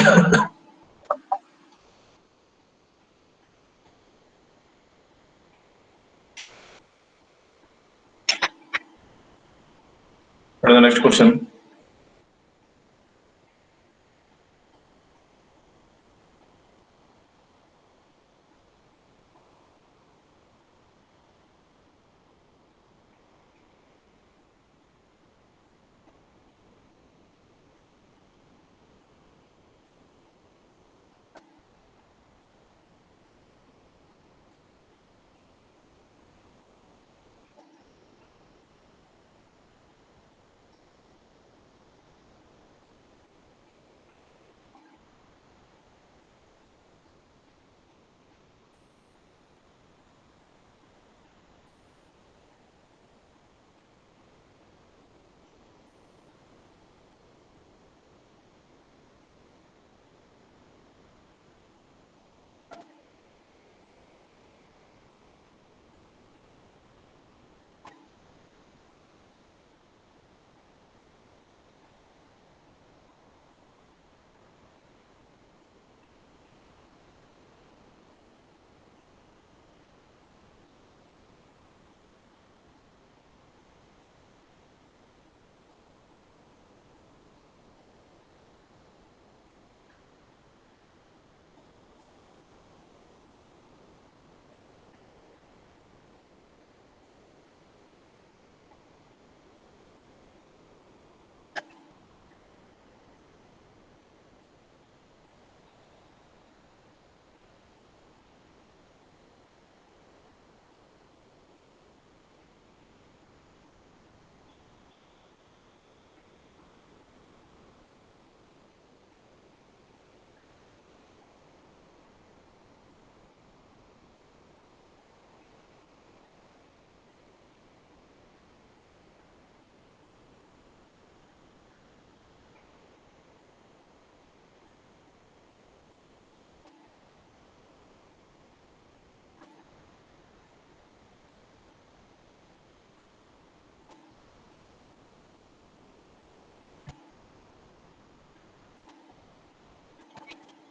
What is the next question?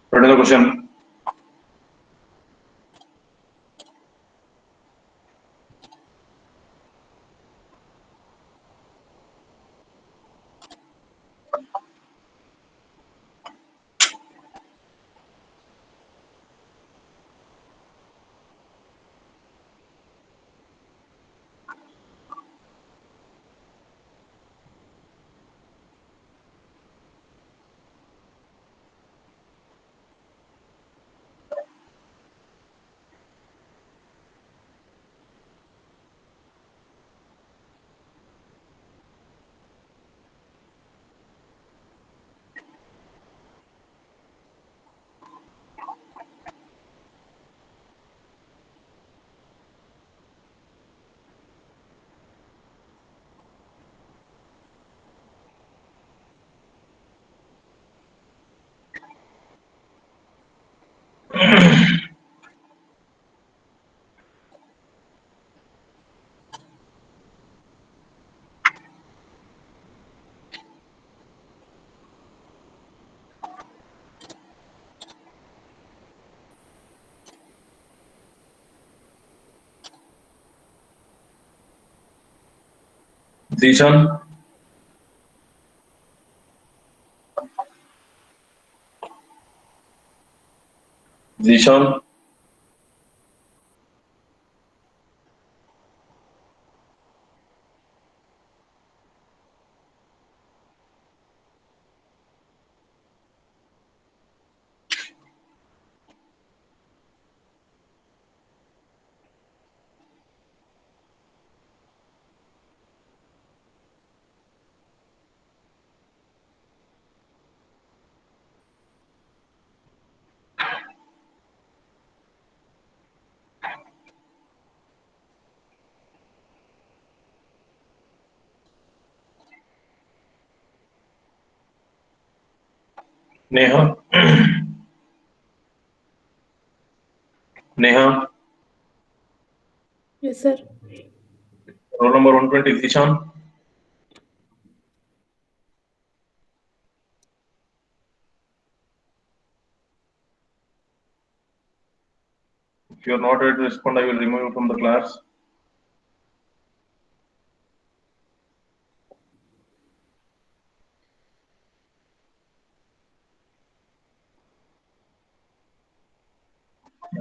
What is the question? Zishan, Zishan, Neha, Neha, Yes, sir. roll number 120, Zishan. If you are not ready to respond, I will remove you from the class.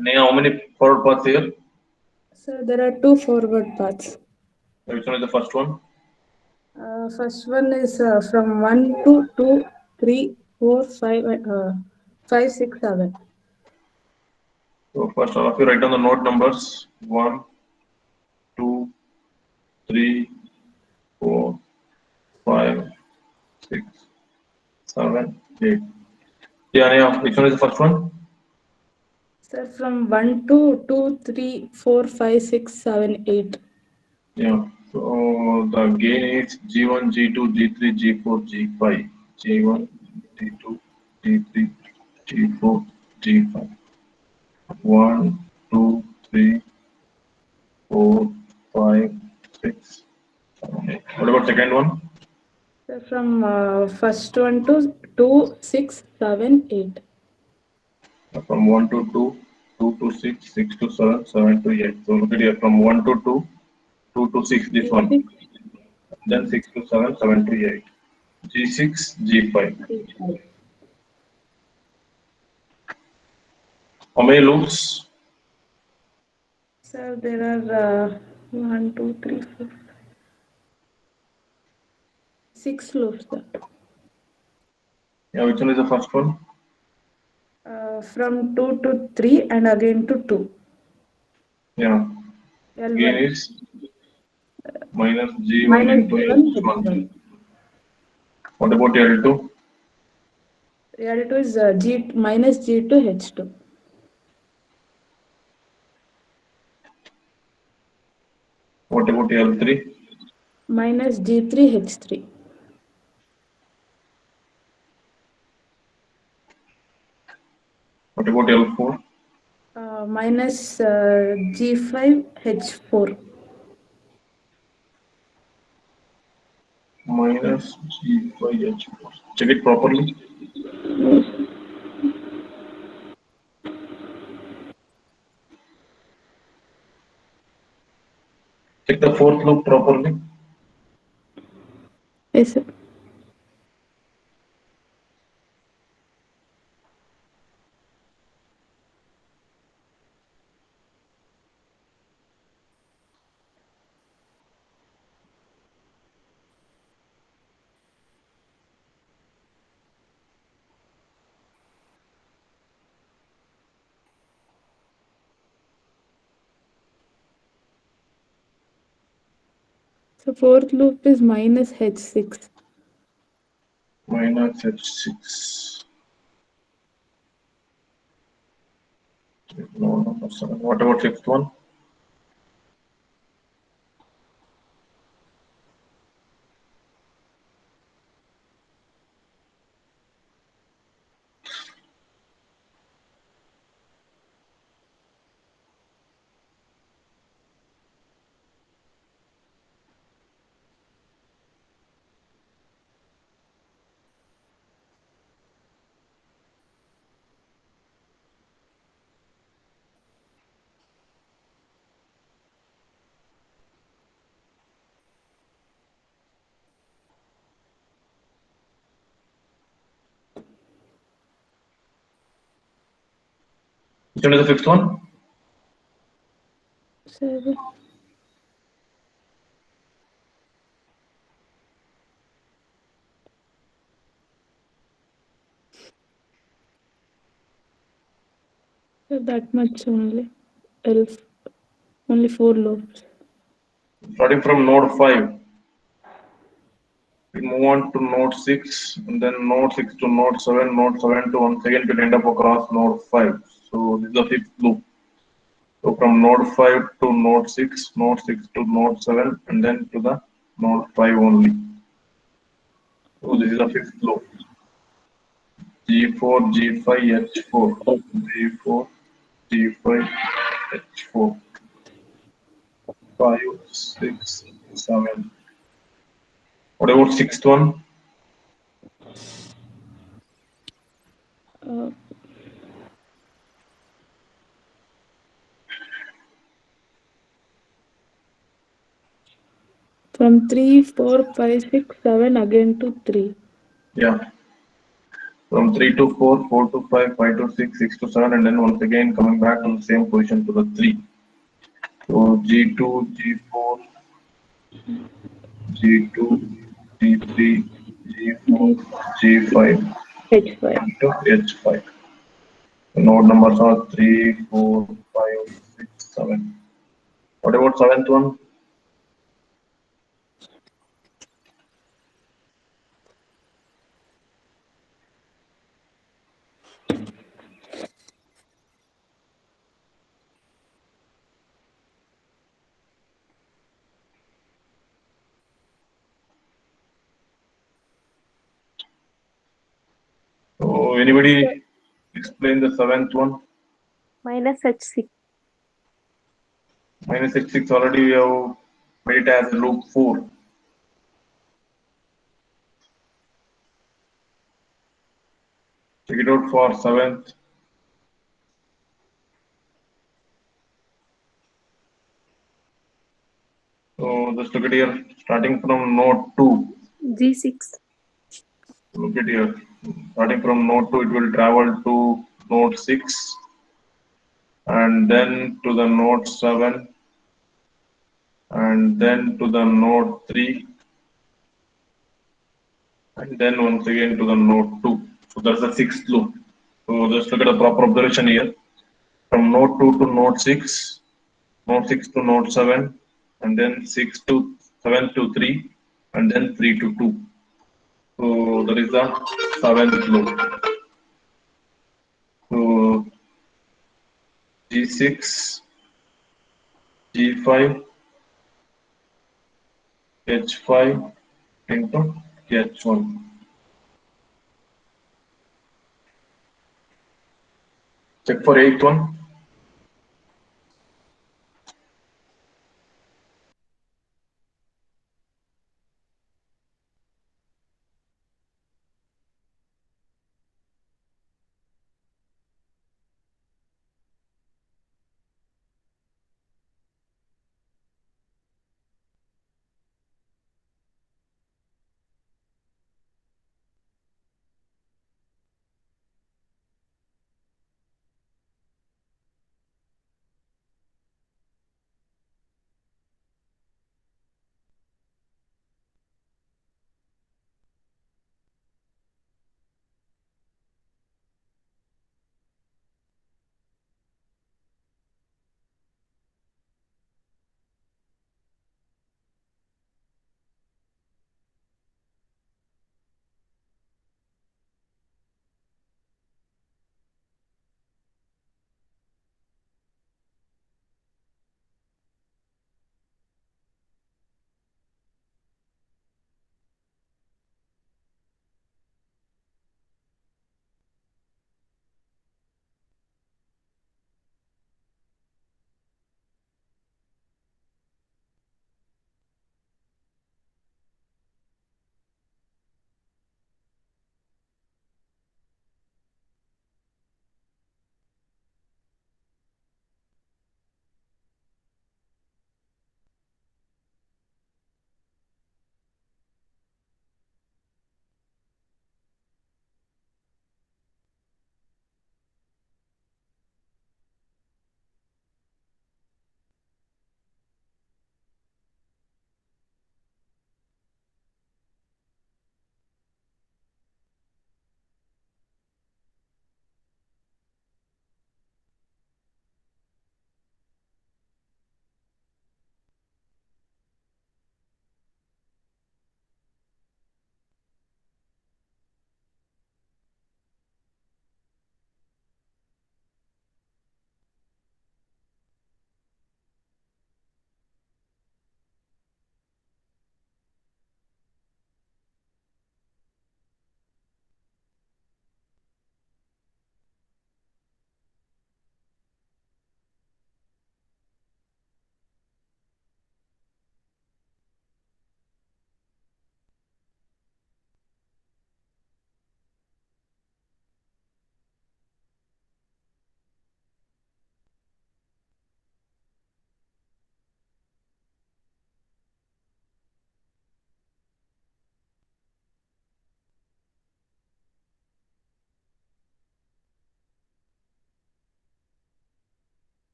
Neha, how many forward paths here? Sir, there are two forward paths. Which one is the first one? First one is from 1 to 2, 3, 4, 5, 5, 6, 7. So first, all of you write down the node numbers: 1, 2, 3, 4, 5, 6, 7, 8. Yeah, Neha, which one is the first one? Sir, from 1 to 2, 3, 4, 5, 6, 7, 8. Yeah. So the gain is G1, G2, G3, G4, G5. G1, G2, G3, G4, G5. 1, 2, 3, 4, 5, 6, 7, 8. What about second one? Sir, from first one to 2, 6, 7, 8. From 1 to 2, 2 to 6, 6 to 7, 7 to 8. So look at here, from 1 to 2, 2 to 6, this one. 6, Then 6 to 7, 7 to 8. G6, G5. 5. How many loops? Sir, there are 1, 2, 3, 4, 6 loops. Sir. Yeah, which one is the first one? From 2 to 3 and again to 2. Yeah. Gain L1 is minus G1 minus into G1 H1. H1. What about L2? L2 is G minus G2 H2. What about L3? Minus G3 H3. What about L4? Minus G5 H4. Minus G5H4. Check it properly. Check the fourth loop properly. Yes, sir. So fourth loop is minus H6. Minus H6. No, number 7. What about fifth one? Which one is the fifth one? 7. So that much only. Only 4 loops. Starting from node 5. We move on to node 6, and then node 6 to node 7, node 7 to once again to end up across node 5. So this is the fifth loop. So from node 5 to node 6, node 6 to node 7, and then to the node 5 only. So this is the fifth loop. G4, G5, H4, G4, G5, H4, 5, 6, 7. What about sixth one? Uh, From 3, 4, 5, 6, 7 again to 3. Yeah. From 3 to 4, 4 to 5, 5 to 6, 6 to 7, and then once again coming back to the same position to the 3. So G2, G4, G2, G3, G4, G, G5 H5. into H5. Node numbers are 3, 4, 5, 6, 7. What about seventh one? So anybody explain the seventh one? minus H6. Minus H6 already we have made it as loop 4. Check it out for seventh. So just look at here, starting from node 2. G6. Look at here, starting from node 2, it will travel to node 6 and then to the node 7 and then to the node 3 and then once again to the node 2. So that's the sixth loop. So just look at the proper observation here. From node 2 to node 6, node 6 to node 7, and then 6 to 7 to 3, and then 3 to 2. So that is the seventh loop. So G6, G5, H5 into H1. Check for eighth one.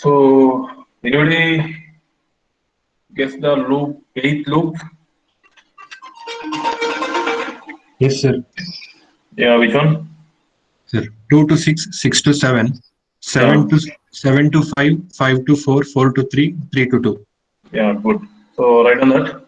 So, anybody guess the loop, eighth loop? Yes, sir. Yeah, which one? Sir, 2 to 6, 6 to 7, 7 to 5, 5 to 4, 4 to 3, 3 to 2. Yeah, good. So, write on that.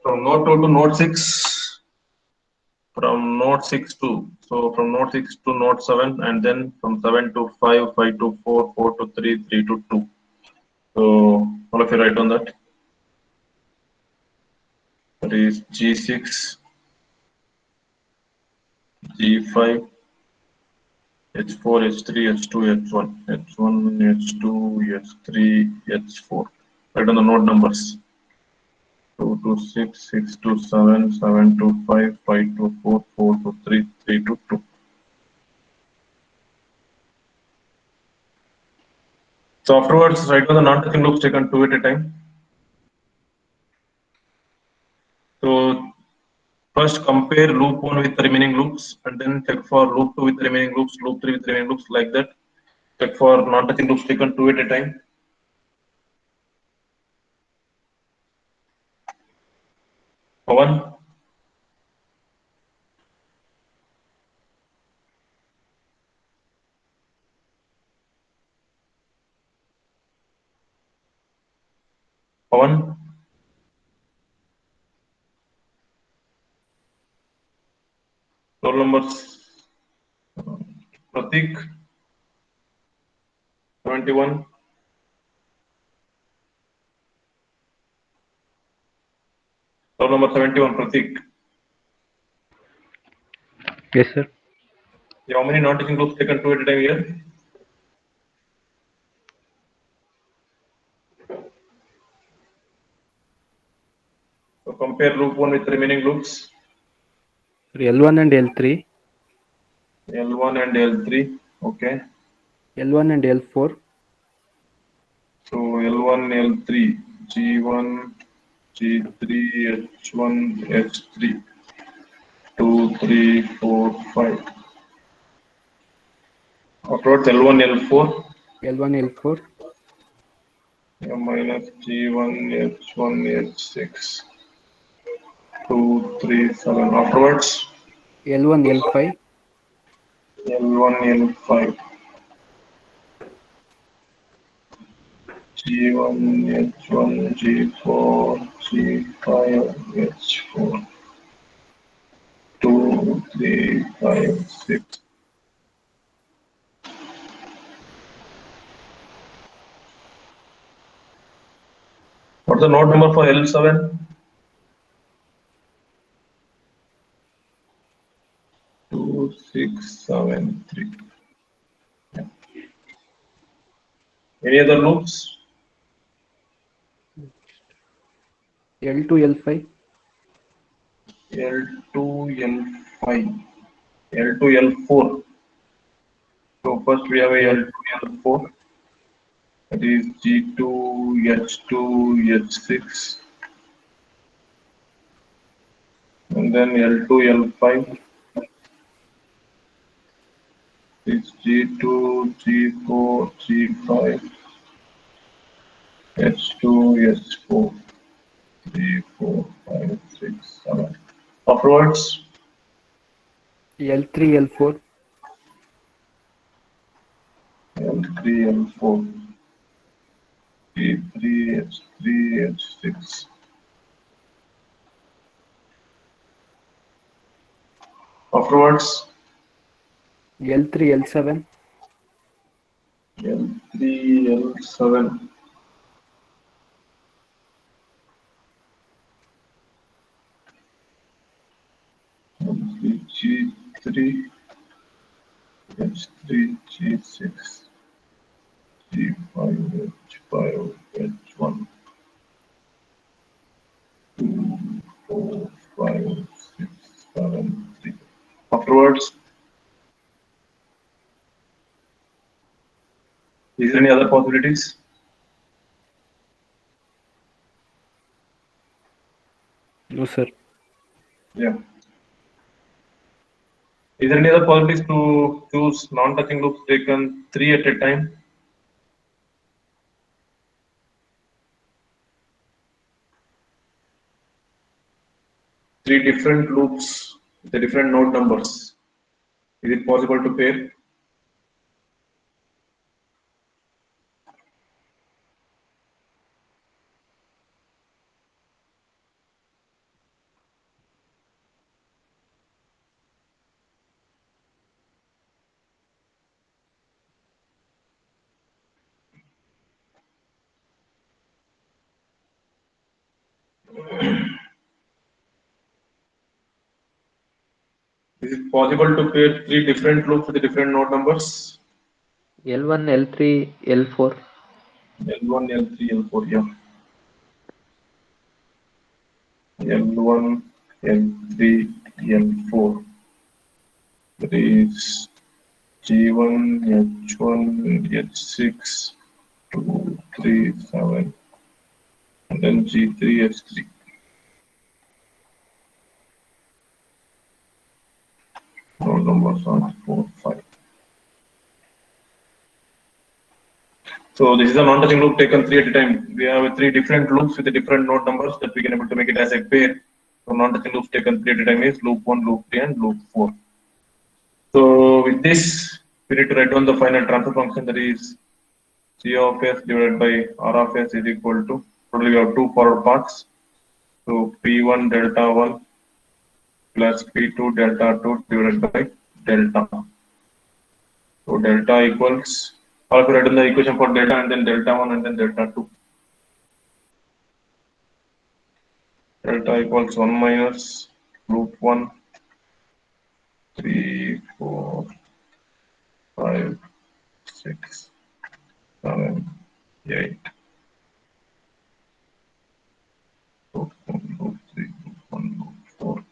From node 2 to node 6. From node 6 to, so from node 6 to node 7, and then from 7 to 5, 5 to 4, 4 to 3, 3 to 2. So, all of you write on that. That is G6, G5, H4, H3, H2, H1, H1, H2, H3, H4. Write on the node numbers. 2 to 6, 6 to 7, 7 to 5, 5 to 4, 4 to 3, 3 to 2. So afterwards, write down the non-touching loops taken 2 at a time. So first compare loop 1 with the remaining loops, and then check for loop 2 with the remaining loops, loop 3 with the remaining loops, like that. Check for non-touching loops taken 2 at a time. Pawan? Pawan? Roll numbers. Pratik? 71. Roll number 71, Pratik. Yes, sir. How many non-touching loops taken 2 at a time here? So compare loop 1 with the remaining loops. L1 and L3, L1 and L3. Okay. L1 and L4, So L1, L3, G1, G3, H1, H3, 2, 3, 4, 5. Afterwards L1, L4, L1, L4, minus G1, H1, H6, 2, 3, 7. Afterwards L1, L5, L1, L5, G1, H1, G4, G5, H4, 2, 3, 5, 6. What's the node number for L7? 2, 6, 7, 3. Yeah. Any other loops? L2, L5, L2, L5, L2, L4. So first we have a L2, L4. That is G2, H2, H6, and then L2, L5 is G2, G4, G5, H2, H4, 3, 4, 5, 6, 7. Afterwards, L3, L4, L3, L4, G3, H3, H6. Afterwards, L3, L7, L3, L7, G3, H3, G6, G5, H5, H1, 2, 4, 5, 6, 7, 3. Afterwards, is there any other possibilities? no sir. Yeah. Is there any other possibilities to choose non-touching loops taken 3 at a time? Three different loops with the different node numbers. Is it possible to pair? Is it possible to pair three different loops with the different node numbers? L1, L3, L4. L1, L3, L4, yeah. L1, L3, L4. That is G1, H1, H6, 2, 3, 7, and then G3, H3. Node numbers are 4, 5. So this is a non-touching loop taken 3 at a time. We have three different loops with the different node numbers that we can able to make it as a pair. So non-touching loops taken 3 at a time is loop 1, loop 3, and loop 4. So with this, we need to write down the final transfer function, that is C of S divided by R of S is equal to, total we have two forward paths. So P1 delta 1 plus P2 delta 2 divided by delta. So delta equals, or if you write in the equation for delta and then delta 1 and then delta 2. Delta equals 1 minus loop 1, 3, 4, 5, 6, 7, 8. Loop 1, loop 3, loop 1, loop 4.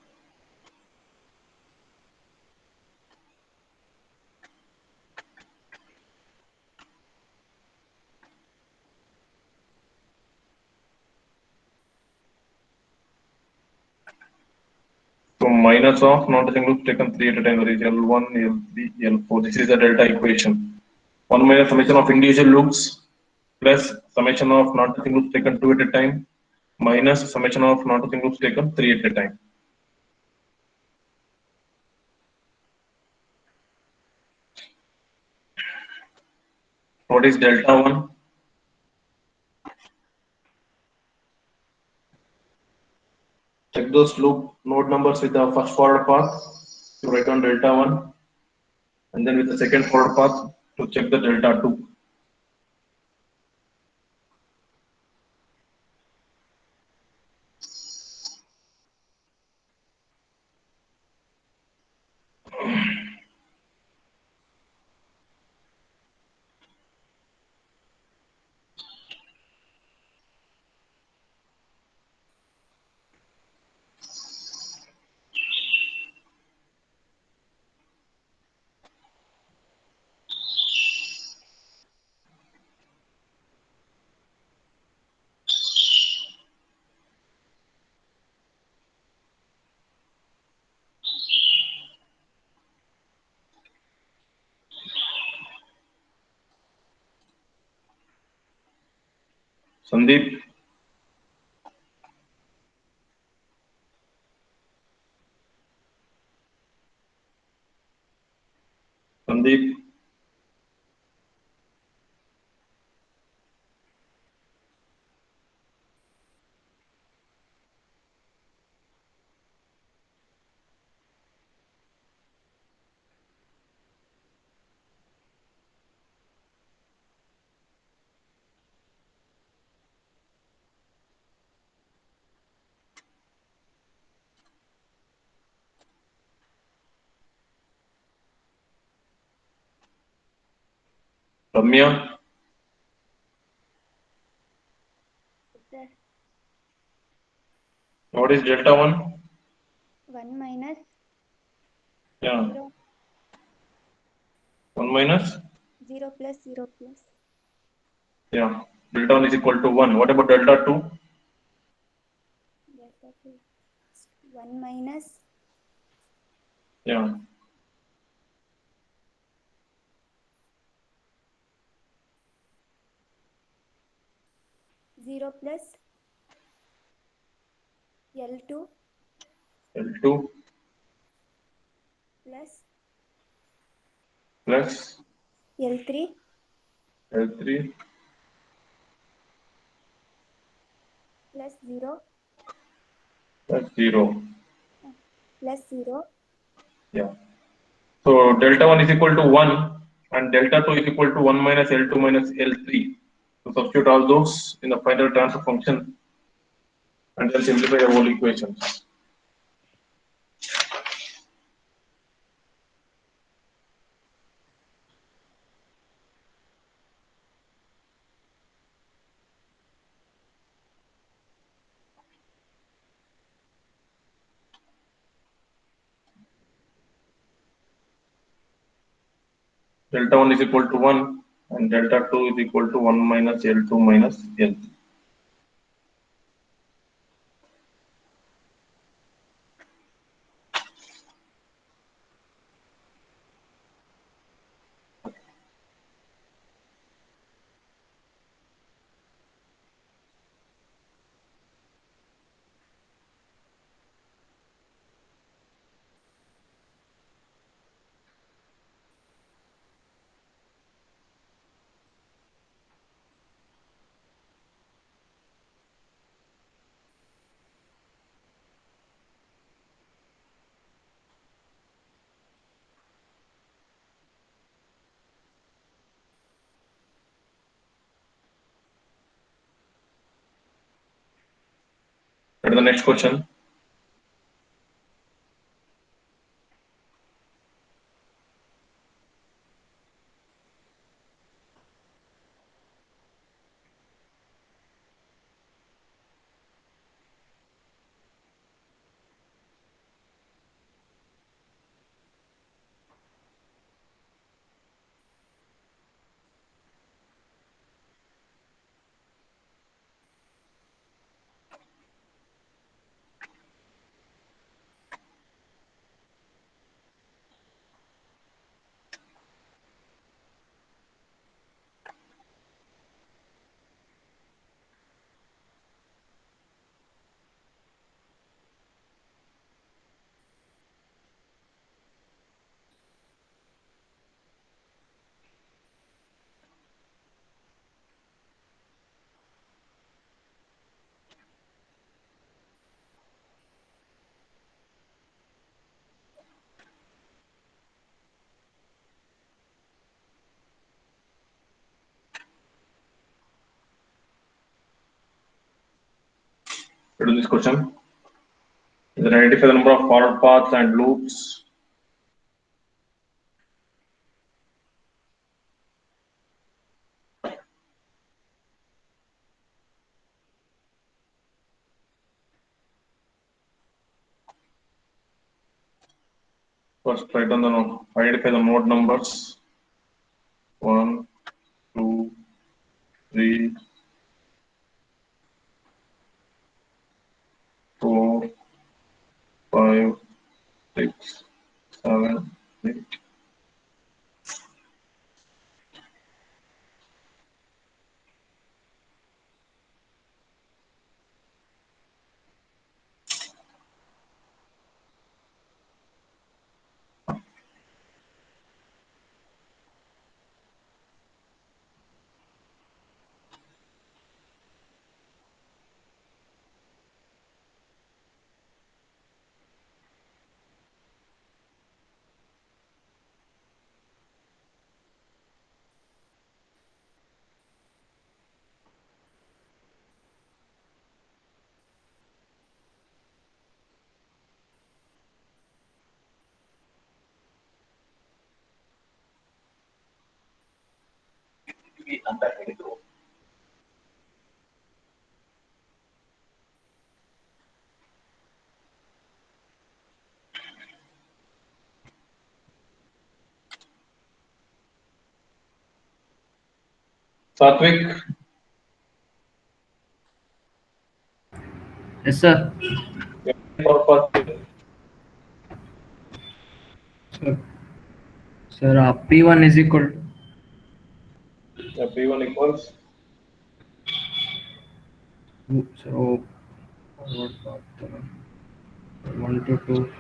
So minus of non-touching loops taken 3 at a time, that is L1, L3, L4. This is the delta equation. 1 minus summation of individual loops plus summation of non-touching loops taken 2 at a time minus summation of non-touching loops taken 3 at a time. What is delta 1? Check those loop node numbers with the first forward path to write down delta 1, and then with the second forward path to check the delta 2. Sandeep, Sandeep, Ramya, Sir, what is delta 1? 1 minus Yeah, 0, 1 minus, 0 plus 0 plus. yeah, delta 1 is equal to 1. What about delta 2? Delta 2. 1 minus Yeah, 0 plus L2 L2 plus plus L3 L3 plus 0 plus 0. plus 0. Yeah. So delta 1 is equal to 1 and delta 2 is equal to 1 minus L2 minus L3. So substitute all those in the final transfer function and then simplify the whole equation. Delta 1 is equal to 1 and delta 2 is equal to 1 minus L2 minus L3. That is the next question. To do this question, then identify the number of forward paths and loops. First, write down the identify the node numbers. 1, 2, 3, 4, 5, 6, 7, 8. B ಅಂತ ಹೇಳಿದ್ರು. Satvik, Yes, sir. forward path here. Sir, P1 is equal P1 equals to, so forward path 1 to 2.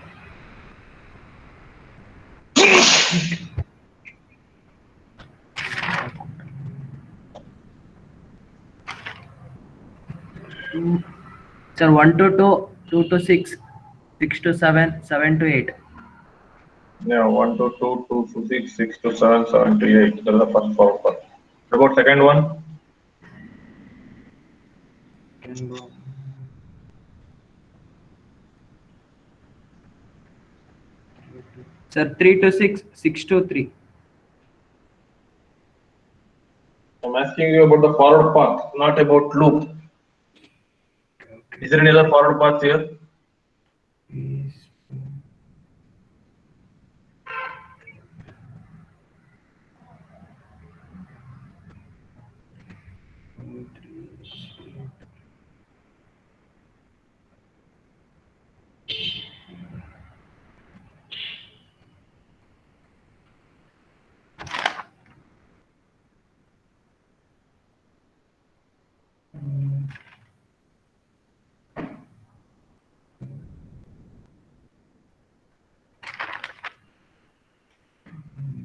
Sir, 1 to 2, 2 to 6, 6 to 7, 7 to 8. yeah 1 to 2, 2 to 6, 6 to 7, 7 to 8. That is the first forward path. What about second one? Can go. Sir, 3 to 6, 6 to 3. I'm asking you about the forward path, not about loop. Is there any other forward path here? Is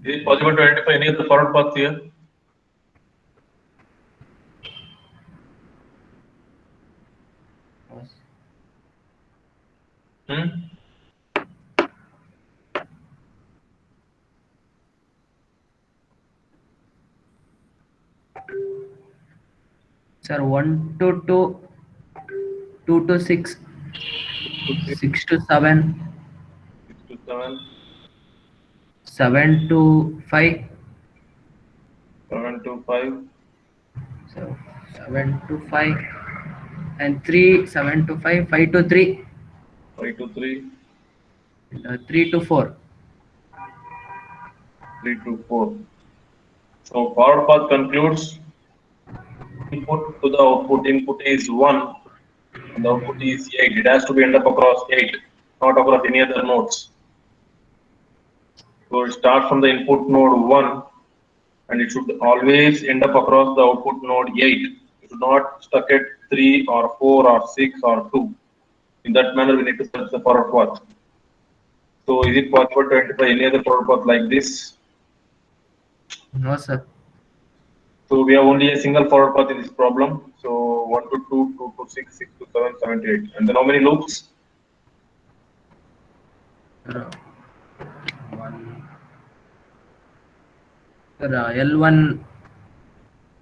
Is it possible to identify any other forward path here? Hmm? Sir, 1 to 2, 2 to 6, 6 to 7, 6 to 7, 7 to 5. 7 to 5, So 7 to 5 and 3, 7 to 5, 5 to 3, 5 to 3, 3 to 4. 3 to 4. So forward path concludes input to the output. Input is 1 and the output is 8. It has to be end up across 8, not across any other nodes. So it starts from the input node 1 and it should always end up across the output node 8. It should not stuck at 3 or 4 or 6 or 2. In that manner, we need to search the forward path. So is it possible to identify any other forward path like this? No, sir. So we have only a single forward path in this problem. So 1 to 2, 2 to 6, 6 to 7, 7 to 8. And then how many loops? Sir, 1. Sir, L1.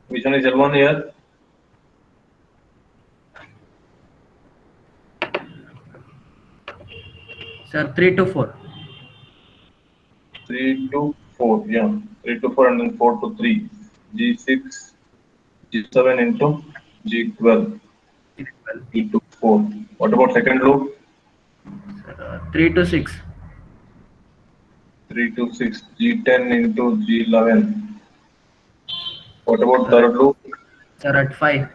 Which one is L1 here? Sir, 3 to 4. 3 to 4, yeah. 3 to 4 and then 4 to 3. G6, G7 into G12, 3 to 4. What about second loop? Sir, 3 to 6. 3 to 6, G10 into G11. What about Sir, third loop? Sir, at 5.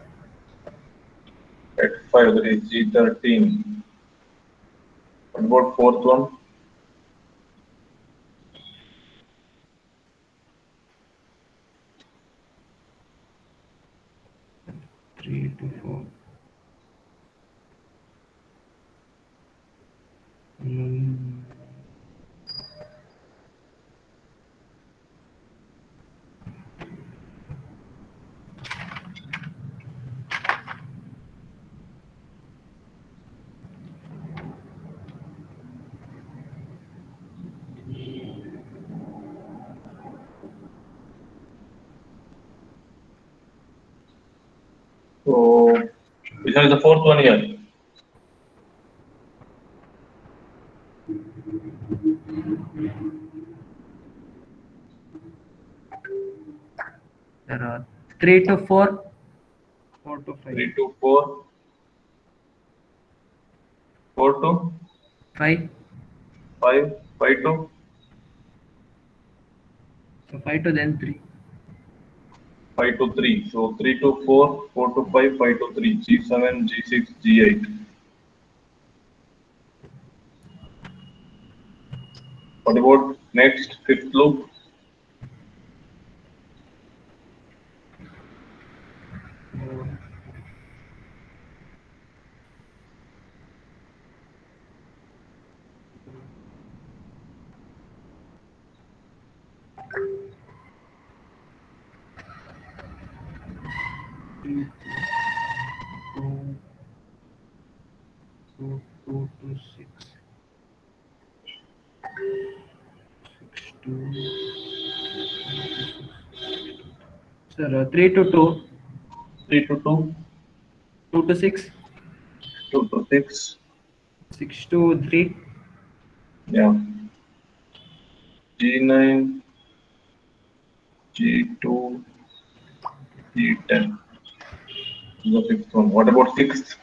At 5, that is G13. What about fourth one? Three to 4. So, which one is the fourth one here? Sir, 3 to 4, 4 to 5, 3 to 4, 4 to 5. 5, 5 to So 5 to then 3. 5 to 3. So 3 to 4, 4 to 5, 5 to 3. G7, G6, G8. What about next fifth loop? Two to 6. 6 to. Sir, 3 to 2, 3 to 2, 2 to 6, 2 to 6. 6 to 3, Yeah. G9, G2, G10. This is the fifth one. What about sixth?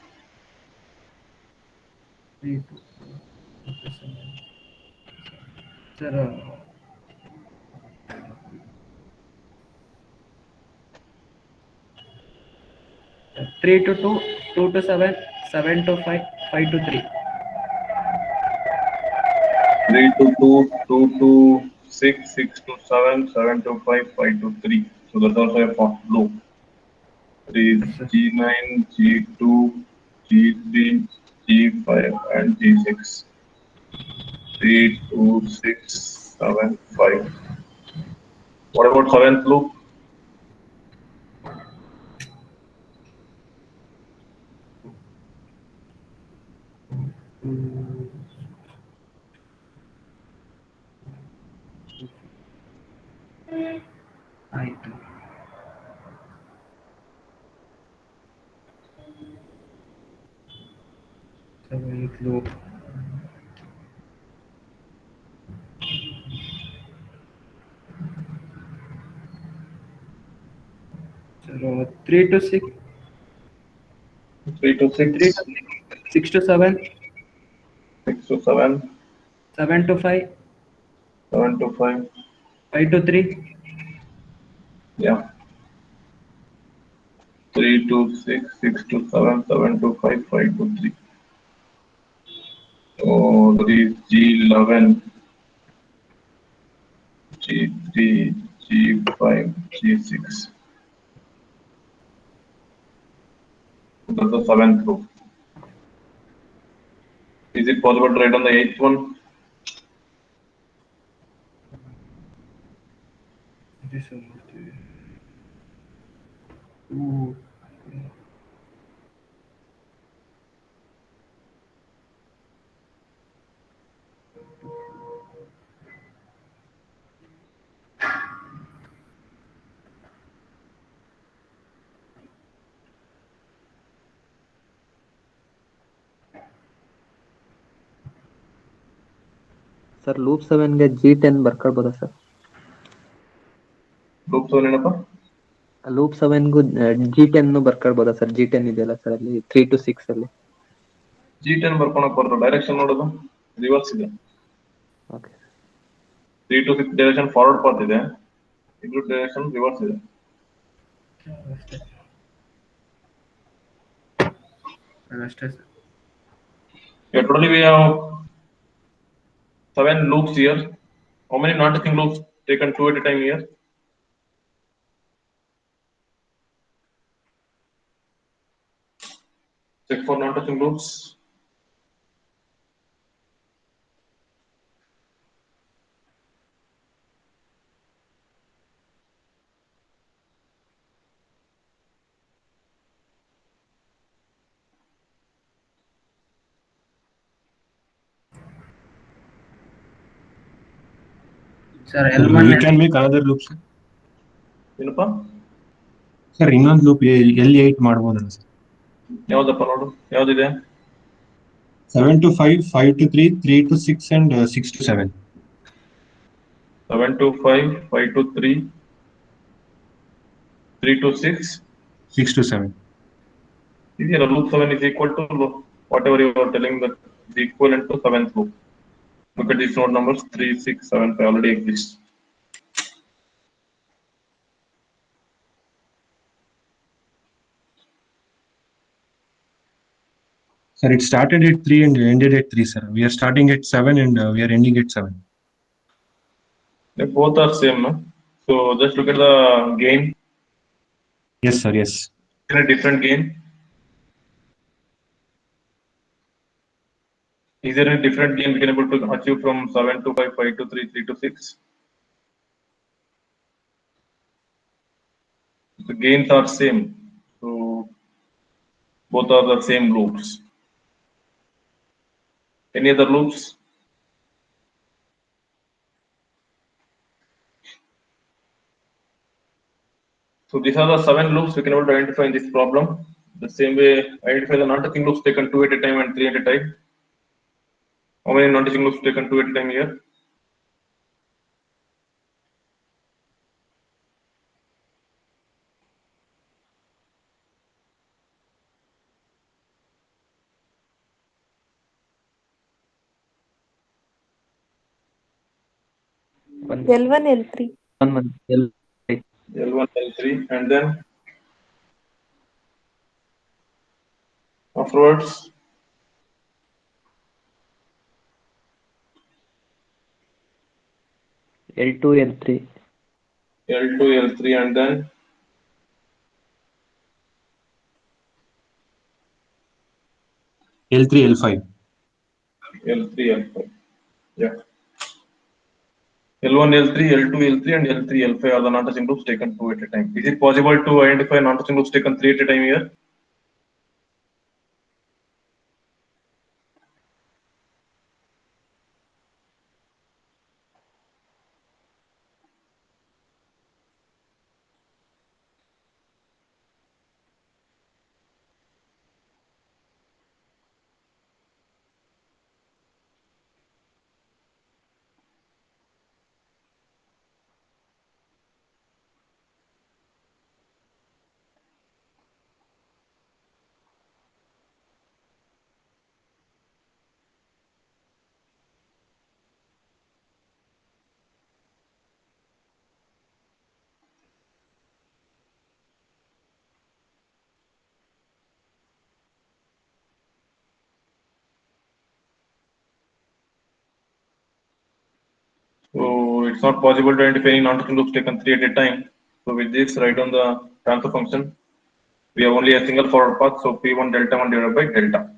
3 to 4, 2 to 7. Sir, 3 to 2, 2 to 7, 7 to 5, 5 to 3. 3 to 2, 2 to 6, 6 to 7, 7 to 5, 5 to 3. So that's also a fourth loop. It is Yes, sir. G9, G2, G3, G5, and G6. 3, 2, 6, 7, 5. What about seventh loop? ಆಯ್ತು. Seventh loop. Sir, 3 to 6, 3 to 3 6, to 6, 6 to 7, 6 to 7, 7 to 5, 7 to 5. 5 to 3, Yeah. 3 to 6, 6 to 7, 7 to 5, 5 to 3. So that is G11, G3, G5, G6. That's the seventh loop. Is it possible to write on the eighth one? this one. 2. Sir loop 7ಗೆ G10 ಬರ್ಕೊಳ್ಬೋದಾ sir? Loop 7 ಏನಪ್ಪ? Loop 7ಗೂ G10 ಬರ್ಕೊಳ್ಬೋದಾ sir? G10 ಇದೆಯಲ್ಲ sir ಅಲ್ಲಿ 3 to 6 ಅಲ್ಲಿ. G10 ಬರ್ಕೊಳಕ್ ಬರೋದು direction ನೋಡೋದು reverse ಇದೆ. Okay 3 to 6 direction forward path ಇದೆ. ಇದು ಡೈರೆಕ್ಷನ್ ರಿವರ್ಸ್ ಇದೆ. ಅಷ್ಟೇ sir. Yeah, totally we have 7 loops here. How many non-touching loops taken 2 at a time here? Check for non-touching loops. Sir, We L1 can make another loop, sir. ಏನಪ್ಪ? Sir ಇನ್ನೊಂದು loop L8 ಮಾಡ್ಬೋದಲ್ಲ sir? ಯಾವ್ದಪ್ಪ ನೋಡು, ಯಾವ್ದಿದೆ? 7 to 5, 5 to 3, 3 to 6, and 6 to 7. 7 to 5, 5 to 3. 3 to 6. 6 to 7. Here, loop 7 is equal to whatever you are telling that is equivalent to 7th loop. Look at these node numbers 3, 6, 7, 5 already exist. Sir, it started at 3 and ended at 3, sir. We are starting at 7 and we are ending at 7. They both are same. No? So just look at the gain. Yes, sir. Yes. Is there a different gain? Is there a different gain we can able to achieve from 7 to 5, 5 to 3, 3 to 6? The gains are same. So both are the same loops. Any other loops? So these are the 7 loops we can able to identify in this problem. The same way, identify the non-touching loops taken 2 at a time and 3 at a time. How many non-touching loops taken 2 at a time here? L1, L3. One. L1, L3, and then afterwards L2, L3. L2, L3, and then L3, L5. L3, L5. Yeah. L1, L3, L2, L3, and L3, L5 are the non-touching loops taken 2 at a time. Is it possible to identify non-touching loops taken 3 at a time here? So it's not possible to identify any non-touching loops taken 3 at a time. So with this, write on the transfer function. We have only a single forward path, so P1 delta 1 divided by delta.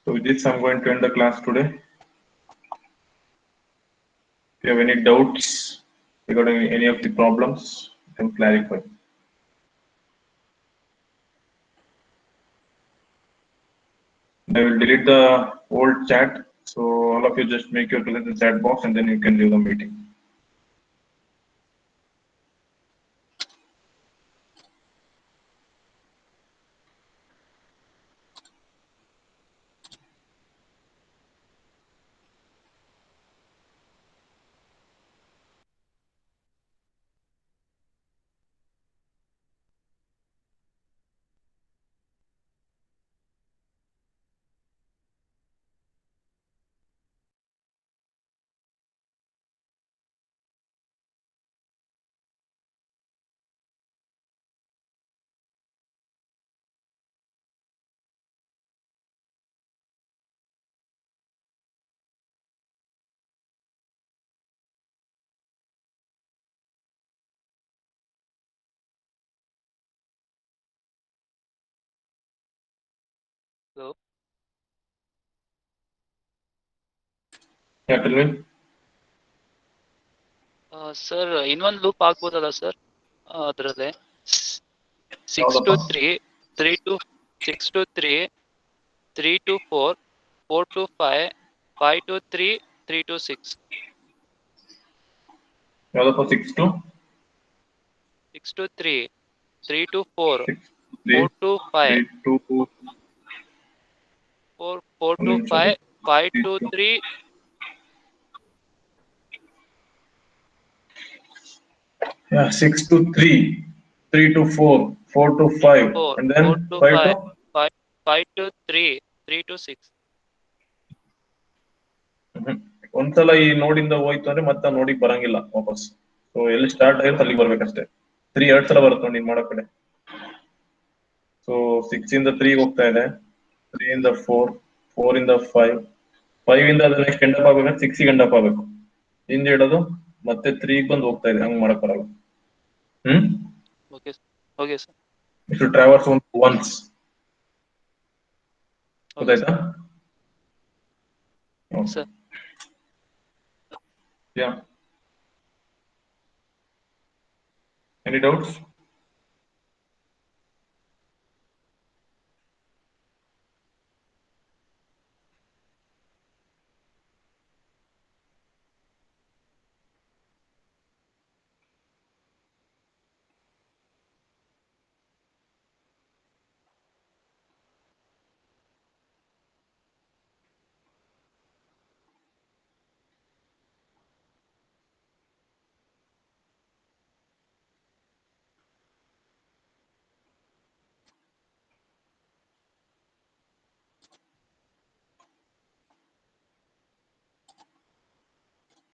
So with this, I'm going to end the class today. If you have any doubts regarding any of the problems, you can clarify. I will delete the old chat. So all of you just make your presence in the chat box and then you can leave the meeting. Hello. Yeah, tell me. Sir, ಇನ್ನೊಂದು loop ಆಗ್ಬೋದಲ್ಲ sir ಅದರಲ್ಲೇ six ಯಾವ್ದಪ್ಪ? Two three, 3 to 6 to 3, 3 to 4, 4 to 5, 5 to 3, 3 to 6. ಯಾವ್ದಪ್ಪ 6 to 6 to 3, 3 to 4, 6 to 4 to 5, 3 to 4 to 5, 5 to 3. Yeah, 6 to 3, 3 to 4, 4 to 5, 4, and then 4 to 5 to 5, 5 to 3, 3 to 6. ಒಂದ್ಸಲ ಈ ನೋಡಿಂದ ಹೋಯ್ತು ಅಂದ್ರೆ ಮತ್ತೆ ಆ ನೋಡಿಗೆ ಬರಂಗಿಲ್ಲ ವಾಪಸ್. ಸೊ ಎಲ್ಲಿ ಸ್ಟಾರ್ಟ್ ಆಗಿರುತ್ತೆ ಅಲ್ಲಿಗೆ ಬರ್ಬೇಕಷ್ಟೇ. 3 ಎರಡ್ ಸಲ ಬರುತ್ತೆ ನೋಡಿ ನೀನ್ ಮಾಡೋ ಕಡೆ. ಸೊ 6 ಇಂದ 3 ಹೋಗ್ತಾ ಇದೆ, 3 ಇಂದ 4, 4 ಇಂದ 5, 5 ಇಂದ ಅದು ನೆಕ್ಸ್ಟ್ ಎಂಡ್ ಅಪ್ ಆಗ್ಬೇಕಂದ್ರೆ 6 ಎಂಡ್ ಅಪ್ ಆಗ್ಬೇಕು. ಹಿಂದೆ ಇಡೋದು ಮತ್ತೆ 3 ಬಂದು ಹೋಗ್ತಾ ಇದೆ, ಹಂಗ್ ಮಾಡಕ್ ಬರಲ್ಲ. Okay, okay, sir. ಇಷ್ಟು ಟ್ರಾವರ್ಸ್ ಒನ್ಸ್. ಗೊತ್ತಾಯ್ತಾ? Sir. Yeah. Any doubts?